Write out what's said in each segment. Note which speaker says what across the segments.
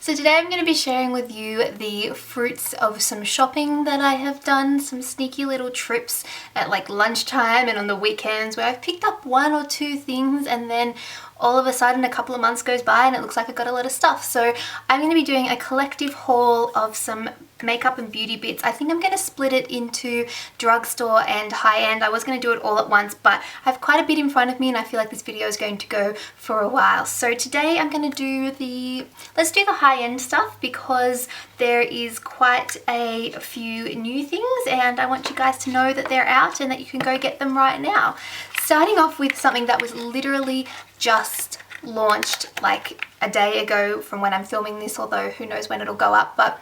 Speaker 1: So today I'm going to be sharing with you the fruits of some shopping that I have done, some sneaky little trips at like lunchtime and on the weekends where I've picked up one or two things and then all of a sudden a couple of months goes by and it looks like I got a lot of stuff. So I'm going to be doing a collective haul of some makeup and beauty bits. I think I'm going to split it into drugstore and high-end. I was going to do it all at once, but I have quite a bit in front of me and I feel like this video is going to go for a while. So today I'm going to do let's do the high-end stuff because there is quite a few new things and I want you guys to know that they're out and that you can go get them right now. Starting off with something that was literally just launched like a day ago from when I'm filming this, although who knows when it'll go up, but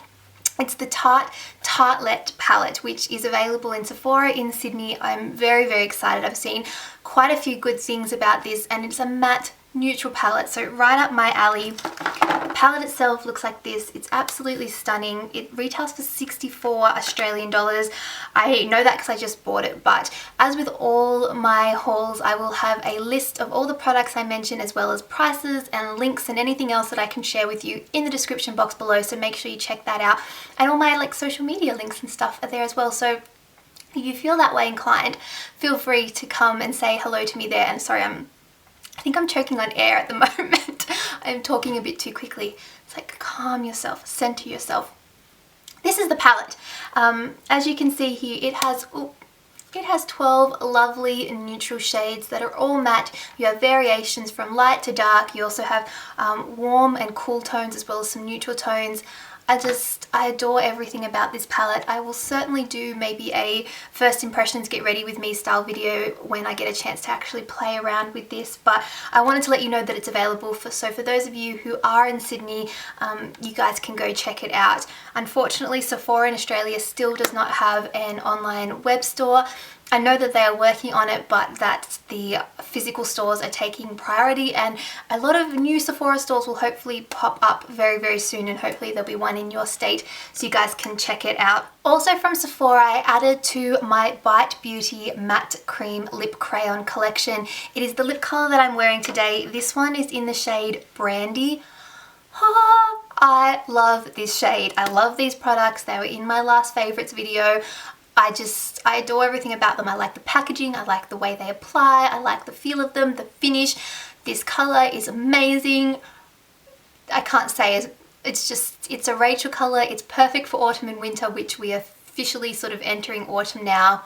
Speaker 1: it's the Tarte Tartelette palette, which is available in Sephora in Sydney. I'm very, very excited. I've seen quite a few good things about this and it's a matte neutral palette, so right up my alley. The palette itself looks like this. It's absolutely stunning. It retails for 64 Australian dollars. I know that because I just bought it, but as with all my hauls, I will have a list of all the products I mentioned as well as prices and links and anything else that I can share with you in the description box below, so make sure you check that out. And all my like social media links and stuff are there as well, so if you feel that way inclined, feel free to come and say hello to me there. And sorry, I think I'm choking on air at the moment. I'm talking a bit too quickly. It's like calm yourself, center yourself. This is the palette. As you can see here, it has 12 lovely neutral shades that are all matte. You have variations from light to dark. You also have warm and cool tones as well as some neutral tones. I adore everything about this palette. I will certainly do maybe a first impressions get ready with me style video when I get a chance to actually play around with this, but I wanted to let you know that it's available. So for those of you who are in Sydney, you guys can go check it out. Unfortunately, Sephora in Australia still does not have an online web store. I know that they are working on it, but that the physical stores are taking priority and a lot of new Sephora stores will hopefully pop up very, very soon, and hopefully there'll be one in your state so you guys can check it out. Also from Sephora, I added to my Bite Beauty Matte Cream Lip Crayon collection. It is the lip color that I'm wearing today. This one is in the shade Brandy. I love this shade. I love these products. They were in my last favorites video. I adore everything about them. I like the packaging, I like the way they apply, I like the feel of them, the finish. This color is amazing. I can't say, it's a Rachael color. It's perfect for autumn and winter, which we are officially sort of entering autumn now.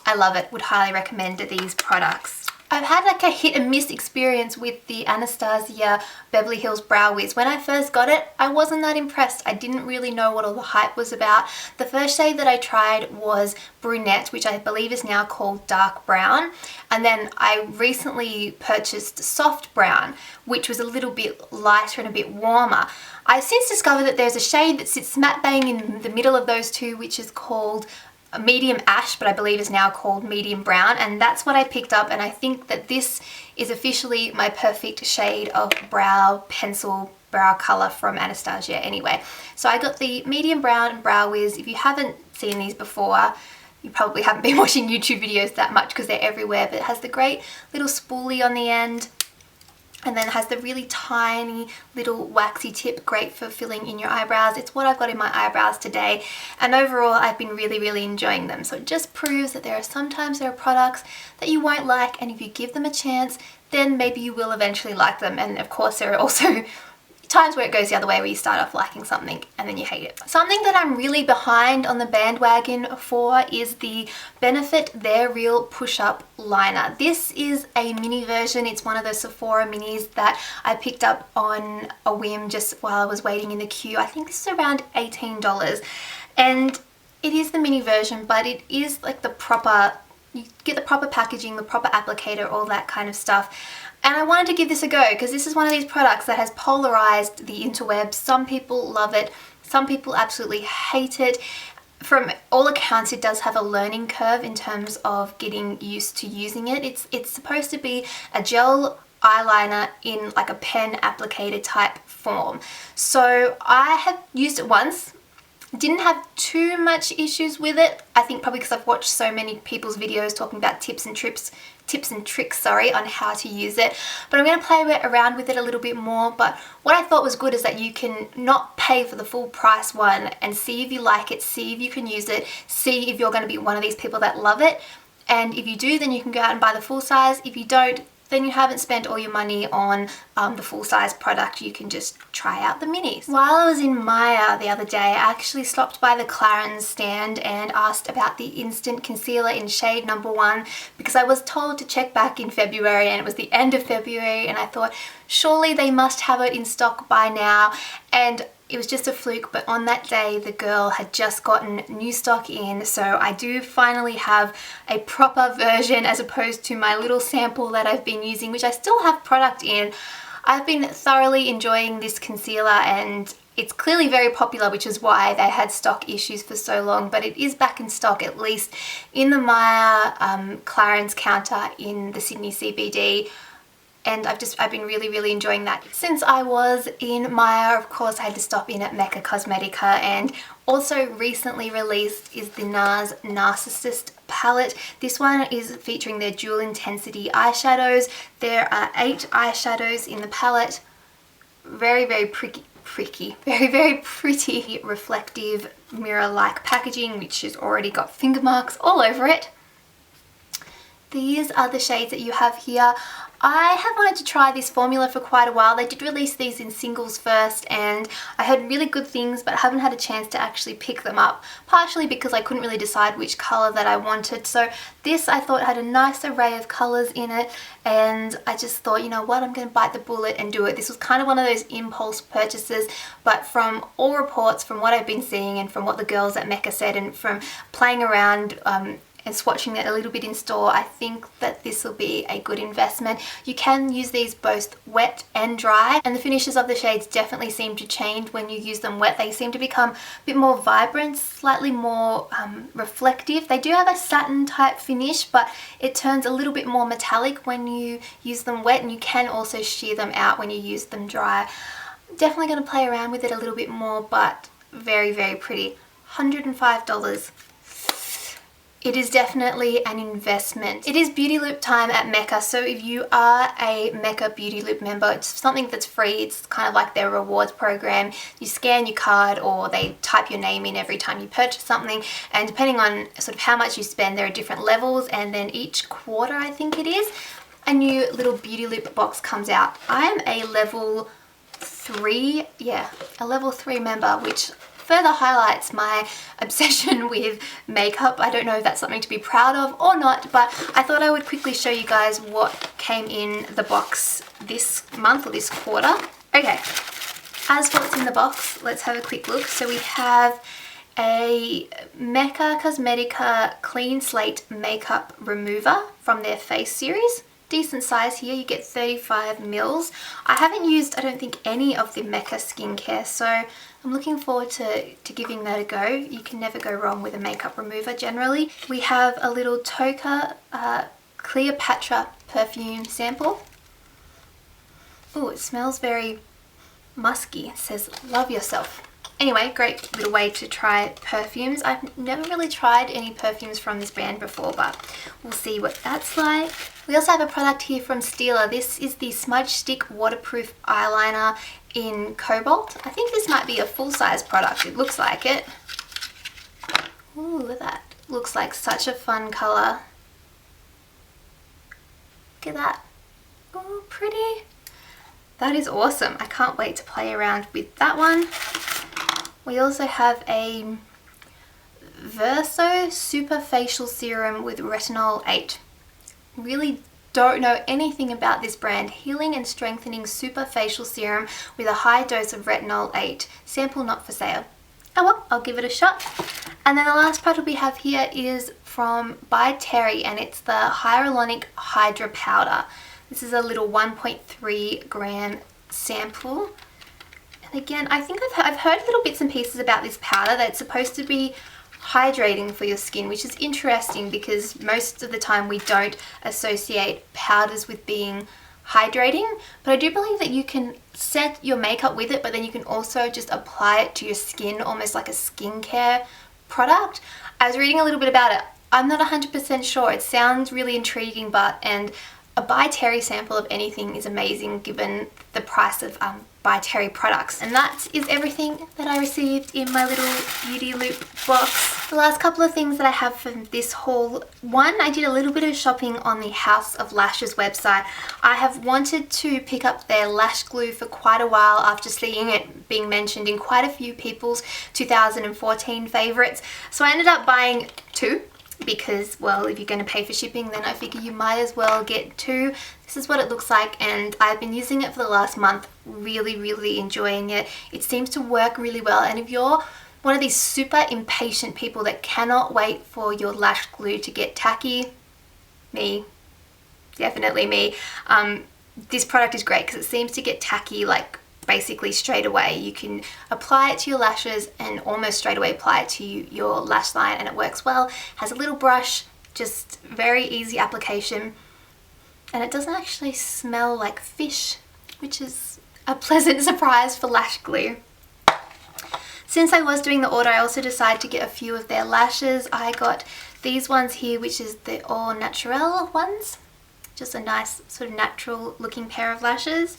Speaker 1: I love it, would highly recommend these products. I've had like a hit and miss experience with the Anastasia Beverly Hills Brow Wiz. When I first got it, I wasn't that impressed. I didn't really know what all the hype was about. The first shade that I tried was Brunette, which I believe is now called Dark Brown. And then I recently purchased Soft Brown, which was a little bit lighter and a bit warmer. I've since discovered that there's a shade that sits smack bang in the middle of those two, which is called Medium Ash, but I believe is now called Medium Brown, and that's what I picked up, and I think that this is officially my perfect shade of brow pencil brow color from Anastasia anyway. So I got the Medium Brown Brow Wiz. If you haven't seen these before, you probably haven't been watching YouTube videos that much because they're everywhere, but it has the great little spoolie on the end. And then it has the really tiny little waxy tip, great for filling in your eyebrows. It's what I've got in my eyebrows today. And overall, I've been really, really enjoying them. So it just proves that sometimes there are products that you won't like, and if you give them a chance, then maybe you will eventually like them. And of course, there are also times where it goes the other way, where you start off liking something and then you hate it. Something that I'm really behind on the bandwagon for is the Benefit They're Real Push-Up Liner. This is a mini version. It's one of the Sephora minis that I picked up on a whim just while I was waiting in the queue. I think this is around $18. And it is the mini version, but it is like the proper, you get the proper packaging, the proper applicator, all that kind of stuff. And I wanted to give this a go because this is one of these products that has polarized the interwebs. Some people love it, some people absolutely hate it. From all accounts, it does have a learning curve in terms of getting used to using it. It's supposed to be a gel eyeliner in like a pen applicator type form. So I have used it once Didn't have too much issues with it. I think probably because I've watched so many people's videos talking about tips and tricks, on how to use it. But I'm going to play around with it a little bit more. But what I thought was good is that you can not pay for the full price one and see if you like it, see if you can use it, see if you're going to be one of these people that love it. And if you do, then you can go out and buy the full size. If you don't, then you haven't spent all your money on the full-size product. You can just try out the minis. While I was in Maya the other day, I actually stopped by the Clarins stand and asked about the Instant Concealer in shade number 1 because I was told to check back in February and it was the end of February, and I thought surely they must have it in stock by now, and it was just a fluke. But on that day the girl had just gotten new stock in, so I do finally have a proper version as opposed to my little sample that I've been using, which I still have product in. I've been thoroughly enjoying this concealer and it's clearly very popular, which is why they had stock issues for so long, but it is back in stock, at least in the Maya Clarins counter in the Sydney CBD. And I've been really enjoying that. Since I was in Maya, of course, I had to stop in at Mecca Cosmetica, and also recently released is the NARS Narcissist Palette. This one is featuring their dual intensity eyeshadows. There are 8 eyeshadows in the palette. Very pretty, very pretty reflective mirror-like packaging, which has already got finger marks all over it. These are the shades that you have here. I have wanted to try this formula for quite a while. They did release these in singles first and I heard really good things, but haven't had a chance to actually pick them up, partially because I couldn't really decide which colour that I wanted. So this I thought had a nice array of colours in it, and I just thought, you know what, I'm going to bite the bullet and do it. This was kind of one of those impulse purchases, but from all reports, from what I've been seeing and from what the girls at Mecca said, and from playing around and swatching it a little bit in store, I think that this will be a good investment. You can use these both wet and dry, and the finishes of the shades definitely seem to change when you use them wet. They seem to become a bit more vibrant, slightly more reflective. They do have a satin type finish, but it turns a little bit more metallic when you use them wet, and you can also sheer them out when you use them dry. Definitely going to play around with it a little bit more, but very pretty. $105. It is definitely an investment. It is Beauty Loop time at Mecca, so if you are a Mecca Beauty Loop member, it's something that's free. It's kind of like their rewards program. You scan your card or they type your name in every time you purchase something, and depending on sort of how much you spend, there are different levels, and then each quarter, I think it is, a new little Beauty Loop box comes out. I am a level 3, a level 3 member, which further highlights my obsession with makeup. I don't know if that's something to be proud of or not, but I thought I would quickly show you guys what came in the box this month or this quarter. Okay, as for what's in the box, let's have a quick look. So we have a Mecca Cosmetica Clean Slate Makeup Remover from their face series. Decent size here, you get 35 mils. I haven't used, I don't think, any of the Mecca skincare, so I'm looking forward to giving that a go. You can never go wrong with a makeup remover generally. We have a little Toka Cleopatra Perfume sample. Oh, it smells very musky. It says, love yourself. Anyway, great little way to try perfumes. I've never really tried any perfumes from this brand before, but we'll see what that's like. We also have a product here from Stila. This is the Smudge Stick Waterproof Eyeliner in Cobalt. I think this might be a full-size product. It looks like it. Ooh, look at that. Looks like such a fun colour. Look at that. Oh, pretty. That is awesome. I can't wait to play around with that one. We also have a Verso Super Facial Serum with Retinol 8. Really don't know anything about this brand. Healing and Strengthening Super Facial Serum with a high dose of Retinol 8. Sample not for sale. Oh well, I'll give it a shot. And then the last product we have here is from by Terry, and it's the Hyaluronic Hydra Powder. This is a little 1.3 gram sample. And again, I think I've heard little bits and pieces about this powder, that it's supposed to be hydrating for your skin, which is interesting because most of the time we don't associate powders with being hydrating, but I do believe that you can set your makeup with it, but then you can also just apply it to your skin, almost like a skincare product. I was reading a little bit about it. I'm not 100% sure. It sounds really intriguing, and a By Terry sample of anything is amazing given the price of By Terry products. And that is everything that I received in my little beauty loop box. The last couple of things that I have from this haul. One, I did a little bit of shopping on the House of Lashes website. I have wanted to pick up their Lash Glue for quite a while after seeing it being mentioned in quite a few people's 2014 favorites. So I ended up buying two. Because, well, if you're going to pay for shipping, then I figure you might as well get two. This is what it looks like, and I've been using it for the last month, really enjoying it. It seems to work really well, and if you're one of these super impatient people that cannot wait for your lash glue to get tacky, me, definitely me, this product is great because it seems to get tacky like basically straight away. You can apply it to your lashes and almost straight away apply it to your lash line, and it works well. Has a little brush, just very easy application, and it doesn't actually smell like fish, which is a pleasant surprise for lash glue. Since I was doing the order, I also decided to get a few of their lashes. I got these ones here, which is the all Naturale ones, just a nice sort of natural looking pair of lashes.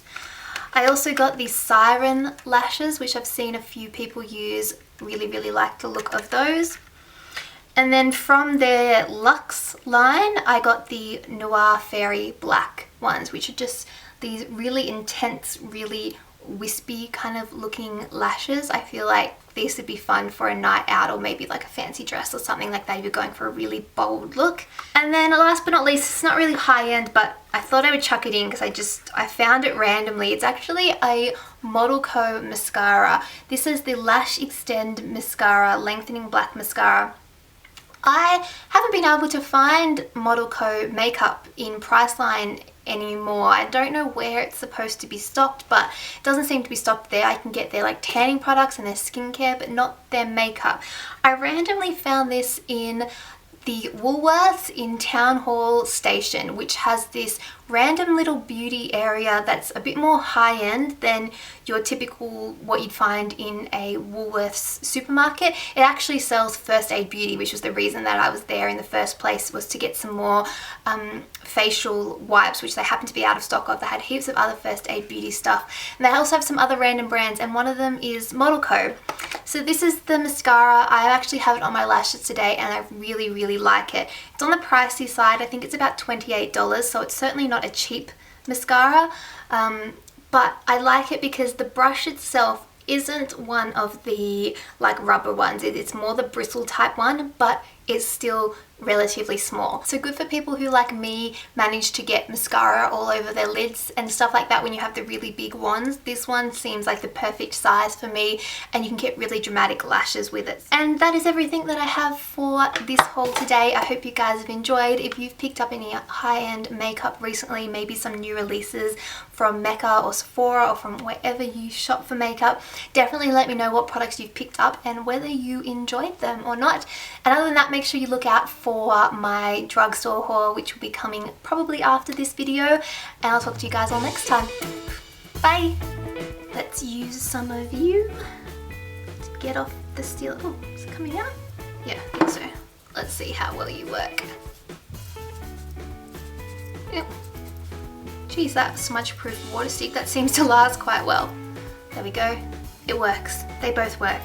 Speaker 1: I also got these Siren lashes, which I've seen a few people use. Really like the look of those. And then from their Luxe line, I got the Noir Fairy Black ones, which are just these really intense, really wispy kind of looking lashes. I feel like these would be fun for a night out, or maybe like a fancy dress or something like that if you're going for a really bold look. And then last but not least, it's not really high end, but I thought I would chuck it in because I found it randomly. It's actually a Model Co mascara. This is the Lashxtend mascara, lengthening black mascara. I haven't been able to find Model Co makeup in Priceline anymore. I don't know where it's supposed to be stocked, but it doesn't seem to be stocked there. I can get their like tanning products and their skincare, but not their makeup. I randomly found this in the Woolworths in Town Hall Station, which has this random little beauty area that's a bit more high-end than your typical what you'd find in a Woolworths supermarket. It actually sells first aid beauty, which was the reason that I was there in the first place, was to get some more facial wipes, which they happen to be out of stock of. They had heaps of other first aid beauty stuff, and they also have some other random brands, and one of them is Model Co. So this is the mascara. I actually have it on my lashes today, and I really like it. It's on the pricey side. I think it's about $28, so it's certainly not a cheap mascara, but I like it because the brush itself isn't one of the like rubber ones. It's more the bristle type one, but it's still relatively small. So good for people who, like me, manage to get mascara all over their lids and stuff like that when you have the really big ones. This one seems like the perfect size for me, and you can get really dramatic lashes with it. And that is everything that I have for this haul today. I hope you guys have enjoyed. If you've picked up any high-end makeup recently, maybe some new releases from Mecca or Sephora or from wherever you shop for makeup, definitely let me know what products you've picked up and whether you enjoyed them or not. And other than that, make sure you look out for my drugstore haul, which will be coming probably after this video, and I'll talk to you guys all next time. Bye! Let's use some of you to get off the steel. Oh, is it coming out? Yeah, I think so. Let's see how well you work. Yep. Geez, that smudge-proof water stick, that seems to last quite well. There we go. It works. They both work.